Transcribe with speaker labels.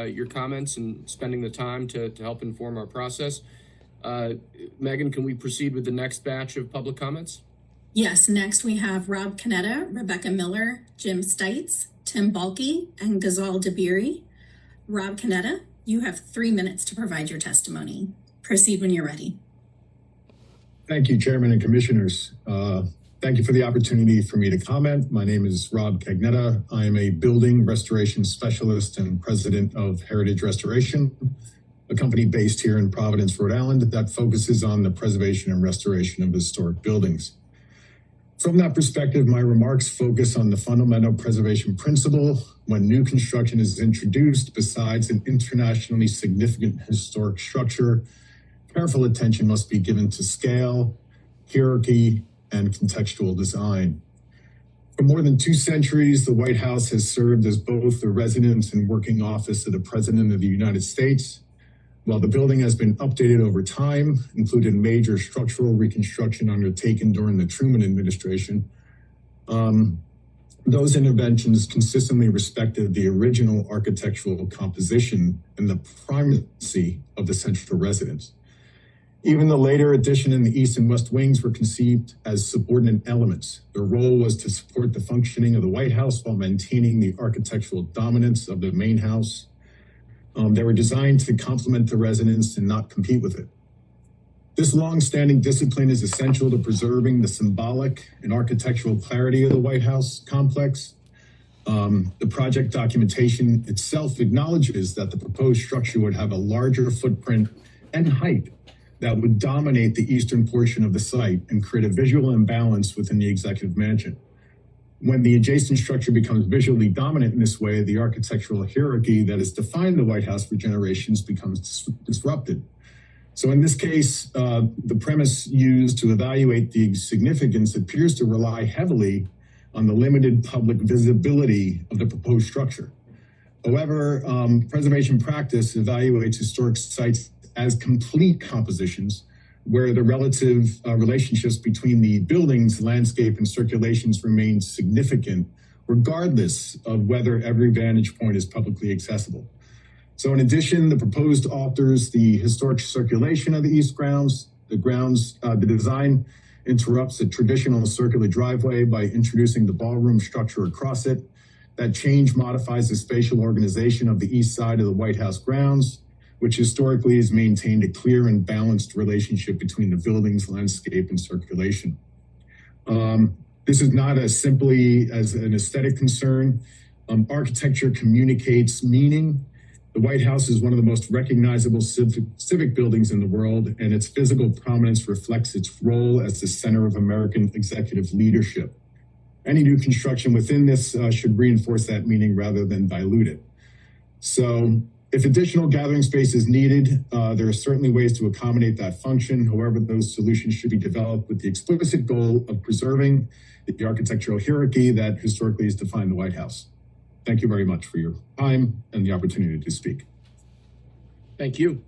Speaker 1: your comments and spending the time to help inform our process. Megan, can we proceed with the next batch of public comments?
Speaker 2: Yes, next we have Rob Canetta, Rebecca Miller, Jim Stites, Tim Balke, and Ghazal Dabiri. Rob Canetta, you have 3 minutes to provide your testimony. Proceed when you're ready.
Speaker 3: Thank you, Chairman and Commissioners. Thank you for the opportunity for me to comment. My name is Rob Cagnetta. I am a building restoration specialist and president of Heritage Restoration, a company based here in Providence, Rhode Island that focuses on the preservation and restoration of historic buildings. From that perspective, my remarks focus on the fundamental preservation principle when new construction is introduced. Besides an internationally significant historic structure, careful attention must be given to scale, hierarchy, and contextual design. For more than 2 centuries, the White House has served as both the residence and working office of the President of the United States. While the building has been updated over time, including major structural reconstruction undertaken during the Truman administration, those interventions consistently respected the original architectural composition and the primacy of the central residence. Even the later addition in the East and West Wings were conceived as subordinate elements. Their role was to support the functioning of the White House while maintaining the architectural dominance of the main house. They were designed to complement the residence and not compete with it. This long-standing discipline is essential to preserving the symbolic and architectural clarity of the White House complex. The project documentation itself acknowledges that the proposed structure would have a larger footprint and height that would dominate the eastern portion of the site and create a visual imbalance within the executive mansion. When the adjacent structure becomes visually dominant in this way, the architectural hierarchy that has defined the White House for generations becomes disrupted. So in this case, the premise used to evaluate the significance appears to rely heavily on the limited public visibility of the proposed structure. However, preservation practice evaluates historic sites as complete compositions where the relative relationships between the buildings, landscape, and circulations remain significant, regardless of whether every vantage point is publicly accessible. So in addition, the proposed alters the historic circulation of the east grounds. The design interrupts a traditional circular driveway by introducing the ballroom structure across it. That change modifies the spatial organization of the east side of the White House grounds, which historically has maintained a clear and balanced relationship between the building's landscape and circulation. This is not as simply as an aesthetic concern. Architecture communicates meaning. The White House is one of the most recognizable civic buildings in the world, and its physical prominence reflects its role as the center of American executive leadership. Any new construction within this should reinforce that meaning rather than dilute it. So, if additional gathering space is needed, there are certainly ways to accommodate that function. However, those solutions should be developed with the explicit goal of preserving the architectural hierarchy that historically has defined the White House. Thank you very much for your time and the opportunity to speak.
Speaker 1: Thank you.